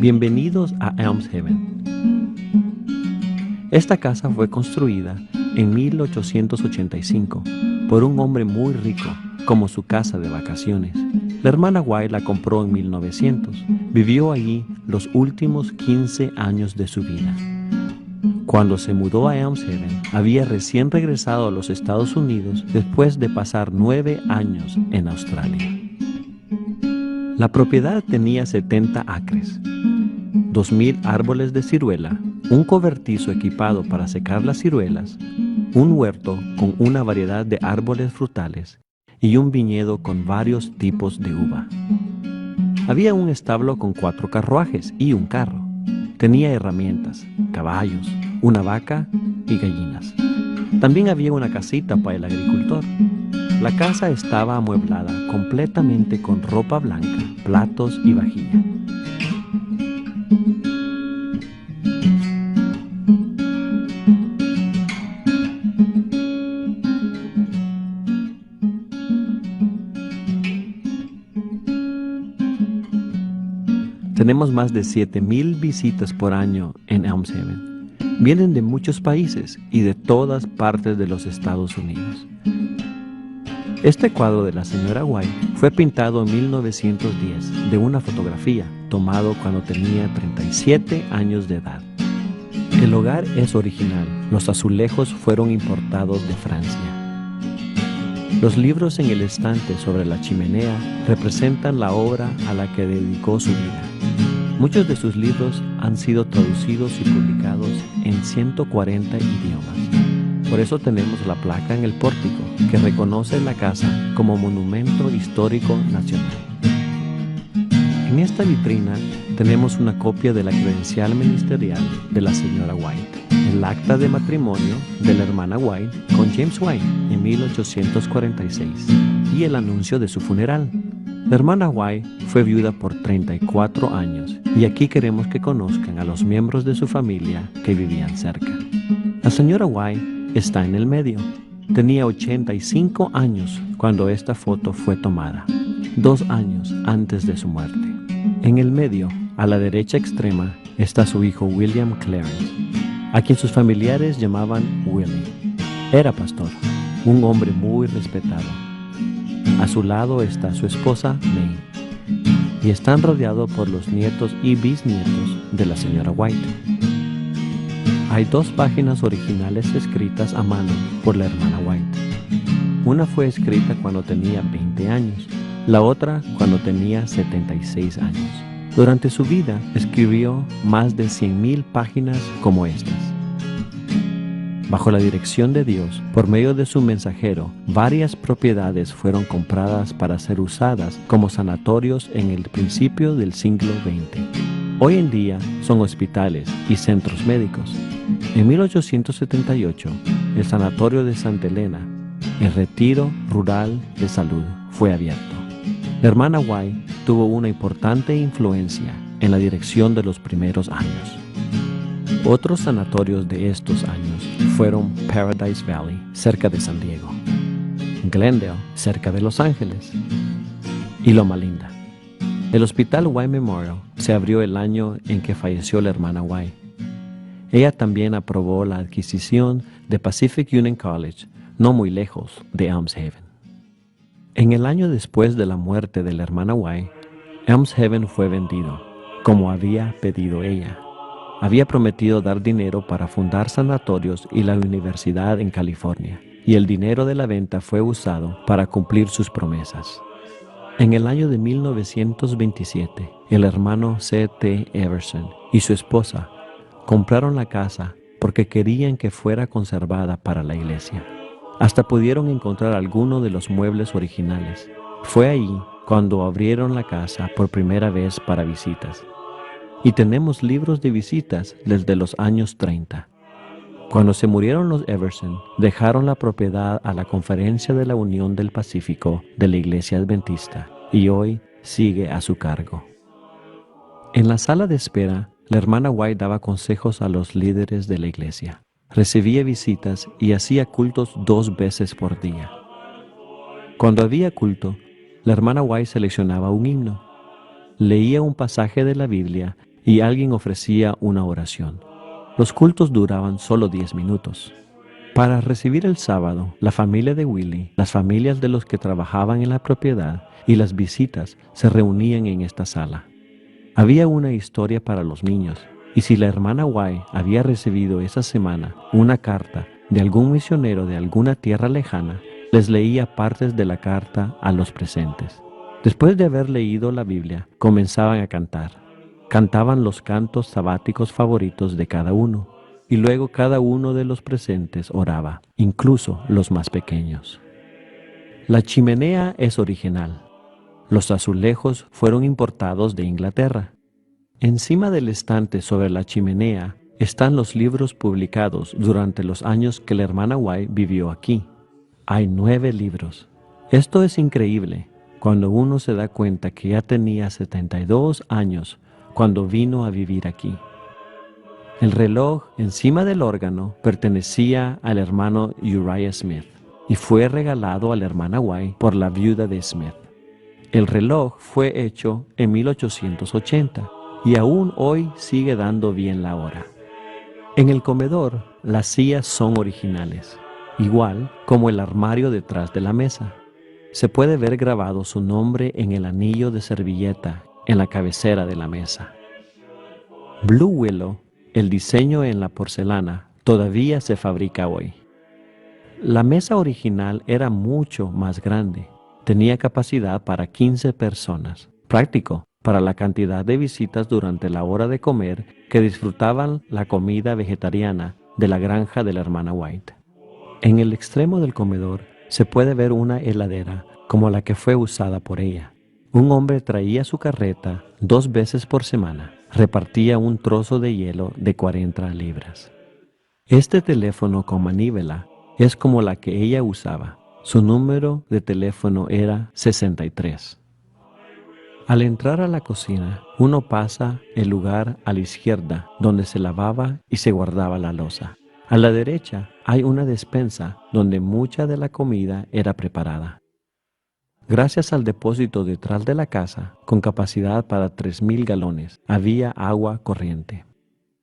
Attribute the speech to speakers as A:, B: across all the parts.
A: Bienvenidos a Elms Haven. Esta casa fue construida en 1885 por un hombre muy rico, como su casa de vacaciones. La hermana White la compró en 1900. Vivió allí los últimos 15 años de su vida. Cuando se mudó a Elms Haven, había recién regresado a los Estados Unidos después de pasar 9 años en Australia. La propiedad tenía 70 acres, 2,000 árboles de ciruela, un cobertizo equipado para secar las ciruelas, un huerto con una variedad de árboles frutales y un viñedo con varios tipos de uva. Había un establo con 4 carruajes y un carro. Tenía herramientas, caballos, una vaca y gallinas. También había una casita para el agricultor. La casa estaba amueblada completamente con ropa blanca, platos y vajilla. Tenemos más de 7,000 visitas por año en Elms Haven. Vienen de muchos países y de todas partes de los Estados Unidos. Este cuadro de la señora White fue pintado en 1910 de una fotografía tomado cuando tenía 37 años de edad. El hogar es original. Los azulejos fueron importados de Francia. Los libros en el estante sobre la chimenea representan la obra a la que dedicó su vida. Muchos de sus libros han sido traducidos y publicados en 140 idiomas. Por eso tenemos la placa en el pórtico que reconoce la casa como Monumento Histórico Nacional. En esta vitrina tenemos una copia de la credencial ministerial de la señora White, el acta de matrimonio de la hermana White con James White en 1846 y el anuncio de su funeral. La hermana White fue viuda por 34 años y aquí queremos que conozcan a los miembros de su familia que vivían cerca. La señora White está en el medio. Tenía 85 años cuando esta foto fue tomada, 2 años antes de su muerte. En el medio, a la derecha extrema, está su hijo William Clarence, a quien sus familiares llamaban Willie. Era pastor, un hombre muy respetado. A su lado está su esposa May, y están rodeados por los nietos y bisnietos de la señora White. Hay 2 páginas originales escritas a mano por la hermana White. Una fue escrita cuando tenía 20 años, la otra cuando tenía 76 años. Durante su vida escribió más de 100,000 páginas como estas. Bajo la dirección de Dios, por medio de su mensajero, varias propiedades fueron compradas para ser usadas como sanatorios en el principio del siglo XX. Hoy en día son hospitales y centros médicos. En 1878, el Sanatorio de Santa Elena, el Retiro Rural de Salud, fue abierto. La hermana White tuvo una importante influencia en la dirección de los primeros años. Otros sanatorios de estos años fueron Paradise Valley, cerca de San Diego, Glendale, cerca de Los Ángeles, y Loma Linda. El Hospital White Memorial se abrió el año en que falleció la hermana White. Ella también aprobó la adquisición de Pacific Union College, no muy lejos de Elms Haven. En el año después de la muerte de la hermana White, Elms Haven fue vendido, como había pedido ella. Había prometido dar dinero para fundar sanatorios y la universidad en California, y el dinero de la venta fue usado para cumplir sus promesas. En el año de 1927, el hermano C.T. Everson y su esposa compraron la casa porque querían que fuera conservada para la iglesia. Hasta pudieron encontrar algunos de los muebles originales. Fue allí cuando abrieron la casa por primera vez para visitas. Y tenemos libros de visitas desde los años 30. Cuando se murieron los Everson, dejaron la propiedad a la Conferencia de la Unión del Pacífico de la Iglesia Adventista y hoy sigue a su cargo. En la sala de espera, la hermana White daba consejos a los líderes de la iglesia. Recibía visitas y hacía cultos 2 veces por día. Cuando había culto, la hermana White seleccionaba un himno, leía un pasaje de la Biblia y alguien ofrecía una oración. Los cultos duraban solo 10 minutos. Para recibir el sábado, la familia de Willie, las familias de los que trabajaban en la propiedad y las visitas se reunían en esta sala. Había una historia para los niños, y si la hermana White había recibido esa semana una carta de algún misionero de alguna tierra lejana, les leía partes de la carta a los presentes. Después de haber leído la Biblia, comenzaban a cantar. Cantaban los cantos sabáticos favoritos de cada uno, y luego cada uno de los presentes oraba, incluso los más pequeños. La chimenea es original. Los azulejos fueron importados de Inglaterra. Encima del estante sobre la chimenea están los libros publicados durante los años que la hermana White vivió aquí. Hay 9 libros. Esto es increíble cuando uno se da cuenta que ya tenía 72 años cuando vino a vivir aquí. El reloj encima del órgano pertenecía al hermano Uriah Smith y fue regalado a la hermana White por la viuda de Smith. El reloj fue hecho en 1880 y aún hoy sigue dando bien la hora. En el comedor, las sillas son originales, igual como el armario detrás de la mesa. Se puede ver grabado su nombre en el anillo de servilleta en la cabecera de la mesa. Blue Willow, el diseño en la porcelana, todavía se fabrica hoy. La mesa original era mucho más grande. Tenía capacidad para 15 personas, práctico para la cantidad de visitas durante la hora de comer que disfrutaban la comida vegetariana de la granja de la hermana White. En el extremo del comedor se puede ver una heladera como la que fue usada por ella. Un hombre traía su carreta 2 veces por semana, repartía un trozo de hielo de 40 libras. Este teléfono con manivela es como la que ella usaba. Su número de teléfono era 63. Al entrar a la cocina, uno pasa el lugar a la izquierda donde se lavaba y se guardaba la loza. A la derecha hay una despensa donde mucha de la comida era preparada. Gracias al depósito detrás de la casa, con capacidad para 3,000 galones, había agua corriente.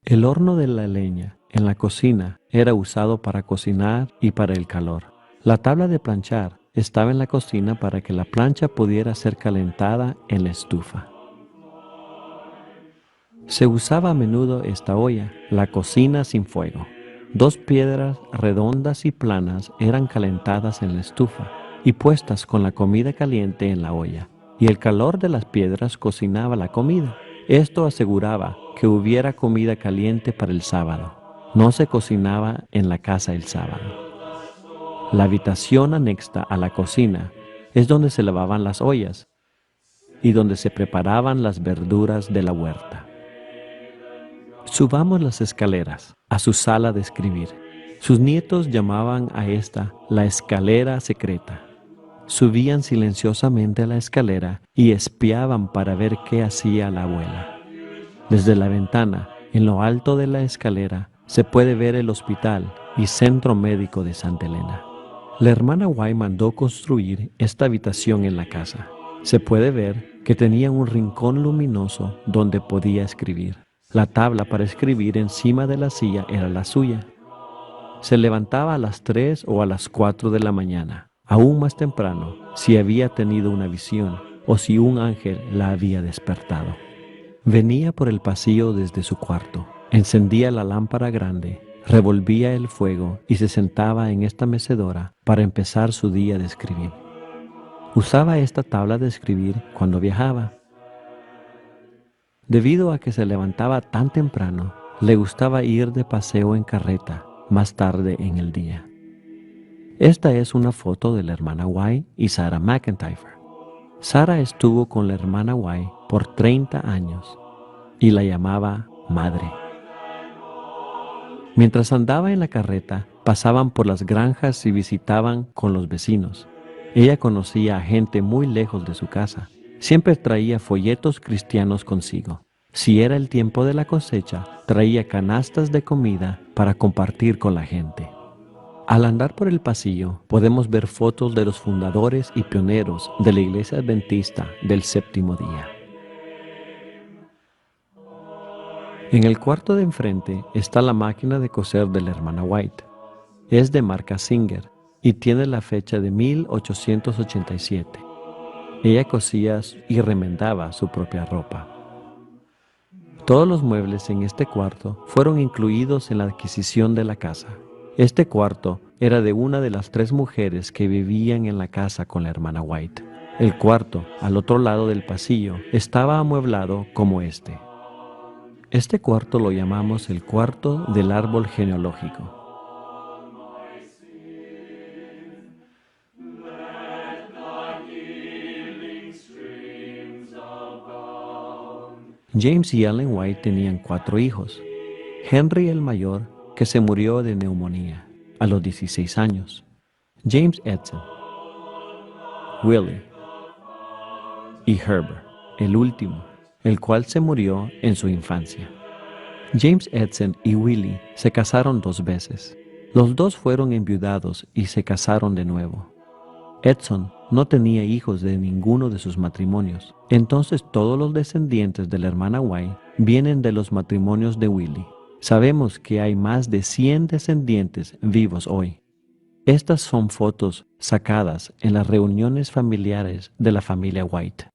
A: El horno de la leña en la cocina era usado para cocinar y para el calor. La tabla de planchar estaba en la cocina para que la plancha pudiera ser calentada en la estufa. Se usaba a menudo esta olla, la cocina sin fuego. 2 piedras redondas y planas eran calentadas en la estufa y puestas con la comida caliente en la olla, y el calor de las piedras cocinaba la comida. Esto aseguraba que hubiera comida caliente para el sábado. No se cocinaba en la casa el sábado. La habitación anexa a la cocina es donde se lavaban las ollas y donde se preparaban las verduras de la huerta. Subamos las escaleras a su sala de escribir. Sus nietos llamaban a esta la escalera secreta. Subían silenciosamente a la escalera y espiaban para ver qué hacía la abuela. Desde la ventana, en lo alto de la escalera, se puede ver el hospital y centro médico de Santa Elena. La hermana White mandó construir esta habitación en la casa. Se puede ver que tenía un rincón luminoso donde podía escribir. La tabla para escribir encima de la silla era la suya. Se levantaba a las 3 o a las 4 de la mañana, aún más temprano, si había tenido una visión o si un ángel la había despertado. Venía por el pasillo desde su cuarto, encendía la lámpara grande, revolvía el fuego y se sentaba en esta mecedora para empezar su día de escribir. Usaba esta tabla de escribir cuando viajaba. Debido a que se levantaba tan temprano, le gustaba ir de paseo en carreta más tarde en el día. Esta es una foto de la hermana White y Sarah McIntyre. Sarah estuvo con la hermana White por 30 años y la llamaba madre. Mientras andaba en la carreta, pasaban por las granjas y visitaban con los vecinos. Ella conocía a gente muy lejos de su casa. Siempre traía folletos cristianos consigo. Si era el tiempo de la cosecha, traía canastas de comida para compartir con la gente. Al andar por el pasillo, podemos ver fotos de los fundadores y pioneros de la Iglesia Adventista del Séptimo Día. En el cuarto de enfrente está la máquina de coser de la hermana White. Es de marca Singer y tiene la fecha de 1887. Ella cosía y remendaba su propia ropa. Todos los muebles en este cuarto fueron incluidos en la adquisición de la casa. Este cuarto era de una de las 3 mujeres que vivían en la casa con la hermana White. El cuarto, al otro lado del pasillo, estaba amueblado como este. Este cuarto lo llamamos el cuarto del árbol genealógico. James y Ellen White tenían 4 hijos. Henry el mayor, que se murió de neumonía a los 16 años. James Edson, Willie y Herbert, el último, el cual se murió en su infancia. James Edson y Willie se casaron 2 veces. Los 2 fueron enviudados y se casaron de nuevo. Edson no tenía hijos de ninguno de sus matrimonios, entonces todos los descendientes de la hermana White vienen de los matrimonios de Willie. Sabemos que hay más de 100 descendientes vivos hoy. Estas son fotos sacadas en las reuniones familiares de la familia White.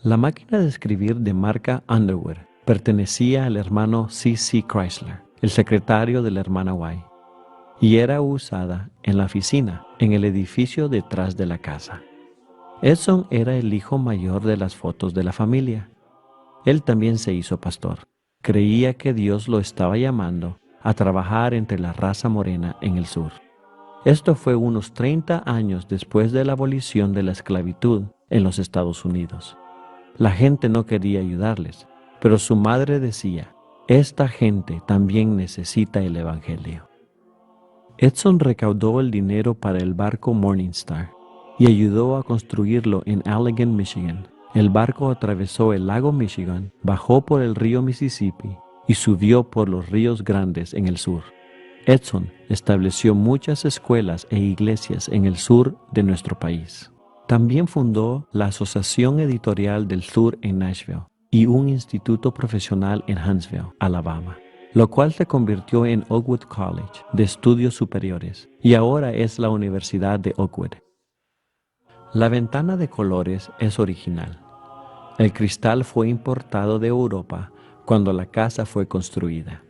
A: La máquina de escribir de marca Underwood pertenecía al hermano C.C. Chrysler, el secretario de la hermana White, y era usada en la oficina, en el edificio detrás de la casa. Edson era el hijo mayor de las fotos de la familia. Él también se hizo pastor. Creía que Dios lo estaba llamando a trabajar entre la raza morena en el sur. Esto fue unos 30 años después de la abolición de la esclavitud en los Estados Unidos. La gente no quería ayudarles, pero su madre decía, esta gente también necesita el evangelio. Edson recaudó el dinero para el barco Morning Star y ayudó a construirlo en Allegan, Michigan. El barco atravesó el lago Michigan, bajó por el río Mississippi y subió por los ríos grandes en el sur. Edson estableció muchas escuelas e iglesias en el sur de nuestro país. También fundó la Asociación Editorial del Sur en Nashville y un instituto profesional en Huntsville, Alabama, lo cual se convirtió en Oakwood College de Estudios Superiores y ahora es la Universidad de Oakwood. La ventana de colores es original. El cristal fue importado de Europa cuando la casa fue construida.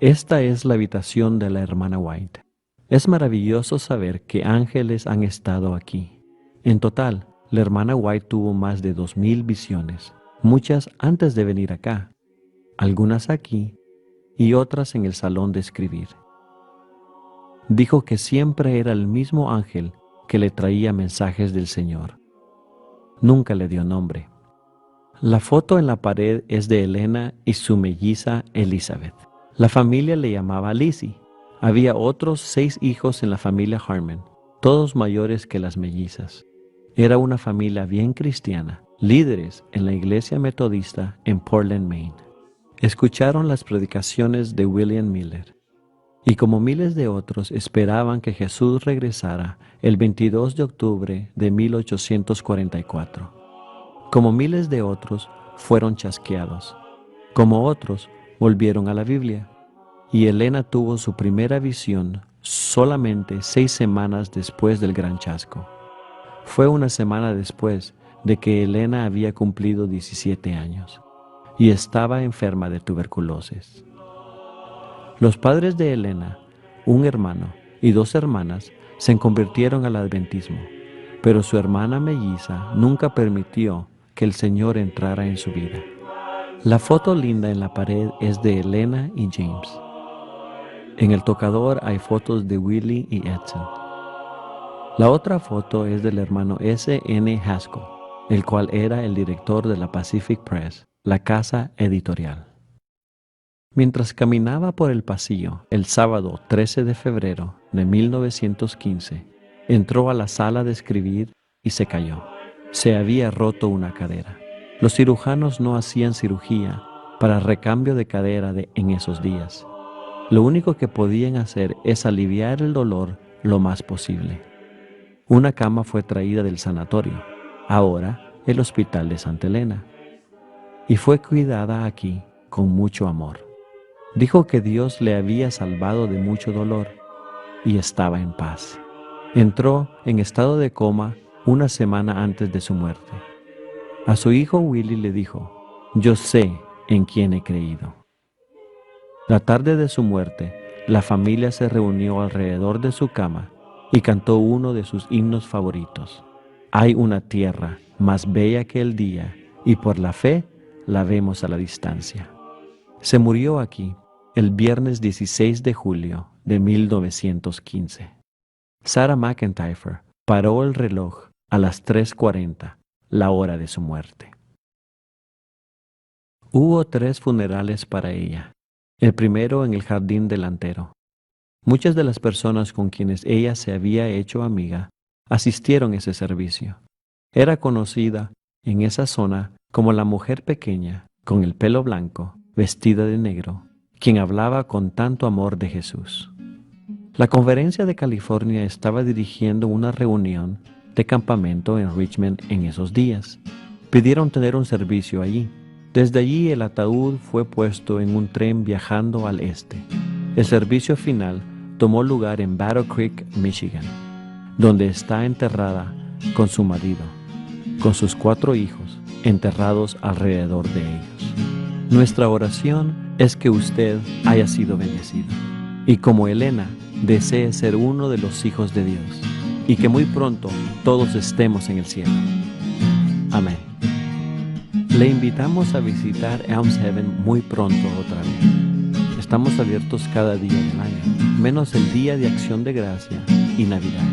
A: Esta es la habitación de la hermana White. Es maravilloso saber que ángeles han estado aquí. En total, la hermana White tuvo más de 2000 visiones, muchas antes de venir acá, algunas aquí y otras en el salón de escribir. Dijo que siempre era el mismo ángel que le traía mensajes del Señor. Nunca le dio nombre. La foto en la pared es de Elena y su melliza Elizabeth. La familia le llamaba Lizzie. Había otros 6 hijos en la familia Harmon, todos mayores que las mellizas. Era una familia bien cristiana, líderes en la iglesia metodista en Portland, Maine. Escucharon las predicaciones de William Miller y como miles de otros esperaban que Jesús regresara el 22 de octubre de 1844. Como miles de otros fueron chasqueados, como otros volvieron a la Biblia, y Elena tuvo su primera visión solamente 6 semanas después del gran chasco. Fue una semana después de que Elena había cumplido 17 años y estaba enferma de tuberculosis. Los padres de Elena, un hermano y 2 hermanas, se convirtieron al adventismo, pero su hermana melliza nunca permitió que el Señor entrara en su vida. La foto linda en la pared es de Elena y James. En el tocador hay fotos de Willie y Edson. La otra foto es del hermano S. N. Haskell, el cual era el director de la Pacific Press, la casa editorial. Mientras caminaba por el pasillo el sábado 13 de febrero de 1915, entró a la sala de escribir y se cayó. Se había roto una cadera. Los cirujanos no hacían cirugía para recambio de cadera en esos días. Lo único que podían hacer es aliviar el dolor lo más posible. Una cama fue traída del sanatorio, ahora el Hospital de Santa Elena, y fue cuidada aquí con mucho amor. Dijo que Dios le había salvado de mucho dolor y estaba en paz. Entró en estado de coma una semana antes de su muerte. A su hijo Willie le dijo: yo sé en quién he creído. La tarde de su muerte, la familia se reunió alrededor de su cama y cantó uno de sus himnos favoritos. Hay una tierra más bella que el día, y por la fe la vemos a la distancia. Se murió aquí el viernes 16 de julio de 1915. Sarah McEntire paró el reloj a las 3:40, la hora de su muerte. Hubo 3 funerales para ella, el primero en el jardín delantero. Muchas de las personas con quienes ella se había hecho amiga asistieron a ese servicio. Era conocida en esa zona como la mujer pequeña, con el pelo blanco, vestida de negro, quien hablaba con tanto amor de Jesús. La Conferencia de California estaba dirigiendo una reunión de campamento en Richmond en esos días. Pidieron tener un servicio allí. Desde allí el ataúd fue puesto en un tren viajando al este. El servicio final tomó lugar en Battle Creek, Michigan, donde está enterrada con su marido, con sus 4 hijos enterrados alrededor de ellos. Nuestra oración es que usted haya sido bendecido y, como Elena, desee ser uno de los hijos de Dios y que muy pronto todos estemos en el cielo. Amén. Le invitamos a visitar Elms Heaven muy pronto otra vez. Estamos abiertos cada día del año, menos el Día de Acción de Gracia y Navidad.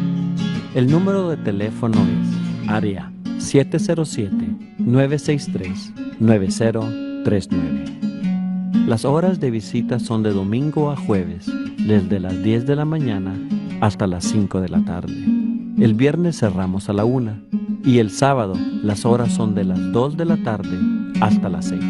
A: El número de teléfono es área 707-963-9039. Las horas de visita son de domingo a jueves, desde las 10 de la mañana hasta las 5 de la tarde. El viernes cerramos a la 1 y el sábado las horas son de las 2 de la tarde hasta las 6.